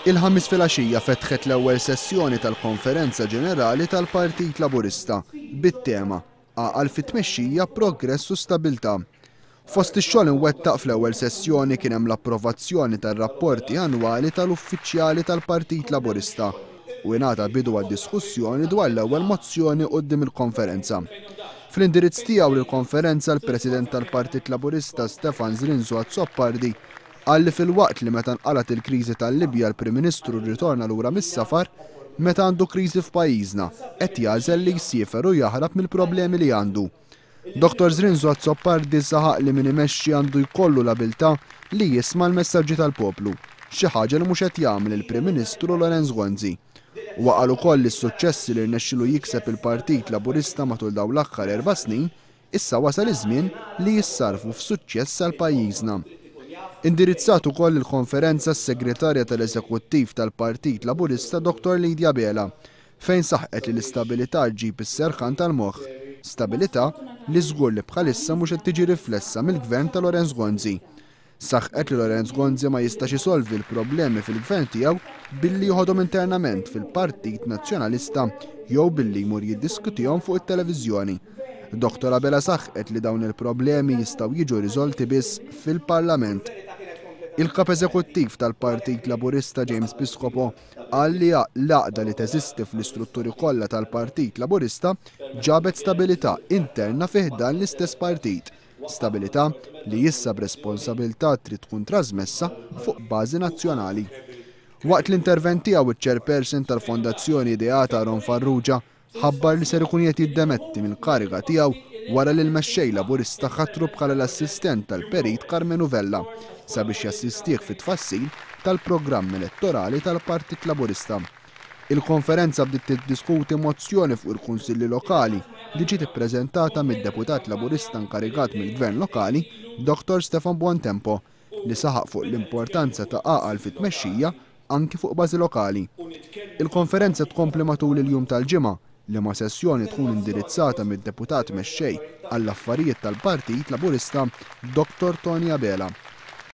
Il-ħamis filgħaxija fetħet l-ewwel sessjoni tal-Konferenza Ġenerali tal-Partit Laburista bit-tema Għaqal fit-tmexxija, progress u stabilità. Fost ix-xogħol imwettaq fl-ewwel sessjoni kien hemm l-approvazzjoni tar-rapporti annwali tal-uffiċjali tal-Partit Laburista u ngħata bidu għad-diskussjoni dwar l-ewwel mozzjoni quddiem il-konferenza. Fl-indirizz tiegħu lill-konferenza l-President tal-Partit Laburista Stefan Zrinzu Azzoppardi qal li fil-waqt li meta nqalat il-kriżi tal-Libja l-Prim Ministru rritorna lura mis-safar, meta għandu kriżi f'pajjiżna qed jagħżel li jsiefer u jaħrab mill-problemi li għandu. Dr. Zrinzu Azzoppardi saħaq li min imexxi għandu jkollu l-abilità li jisma' l-messaġġi tal-poplu, xi ħaġa li mhux qed jagħmel il-Prim Ministru Lorenz Gönzi. Waqal ukoll li s-suċċessi li rnexxielu jikseb il-Partit Laburista matul dawn l-aħħar 4 snin, issa wasal iż-żmien li jissarfu f'suċċess għal pajjiżna. Indirizzat ukoll il-konferenza s-segretarja tal-Eżekuttiv tal-Partit Laburista Dr. Lidja Bela, fejn saħqet li l-istabilità ġġib is-serħan tal-moħħ, stabilità li żgur li bħalissa mhux qed tiġi riflessa mill-gvern ta' Lorenz Gönzi. Saħqet li Lorenz Gönzi ma jistax isolvi l-problemi fil-gvern tiegħu billi jħodhom internament fil-Partit Nazzjonalista jew billi jmur jiddiskutihom fuq it-televiżjoni. Dr. Bela saħqet li dawn il-problemi jistgħu jiġu riżolti biss fil-Parlament. Il-kap eżekuttiv tal-Partit Laburista James Piscopo qal li l-għaqda li teżisti fl-istrutturi kollha tal-Partit Laburista ġabet stabilità interna fih dan l-istess partit. Stabilità li issa b'responsabilità trid tkun trasmessa fuq bażi nazzjonali. Waqt l-intervent tiegħu iċ-chairperson tal-Fondazzjoni ideata Ron Farrugia ħabbar li ser ikun qed jiddemetti mill-kariga tiegħu wara li l-mexxej Laburista ħattru bħala l-assistent tal-Perit Carmenu Vella sabiex jassistih fit-tfassil tal-programm elettorali tal-Partit Laburista. Il-konferenza bdiet tiddiskuti mozzjoni fuq il-kunsilli lokali li ġiet ippreżentata mid-deputat Laburista nkarigat mill-Gvern lokali Dr. Stefan Buontempo li saħaq fuq l-importanza ta' għaqal fit-tmexxija anki fuq bażi lokali. Il-konferenza tkompli matul il-jum tal-ġimgħa li ma' sessjoni tkun indirizzata mid-deputat mexxej għall-affarijiet tal-Partit Laburista Dr. Tonja Bela.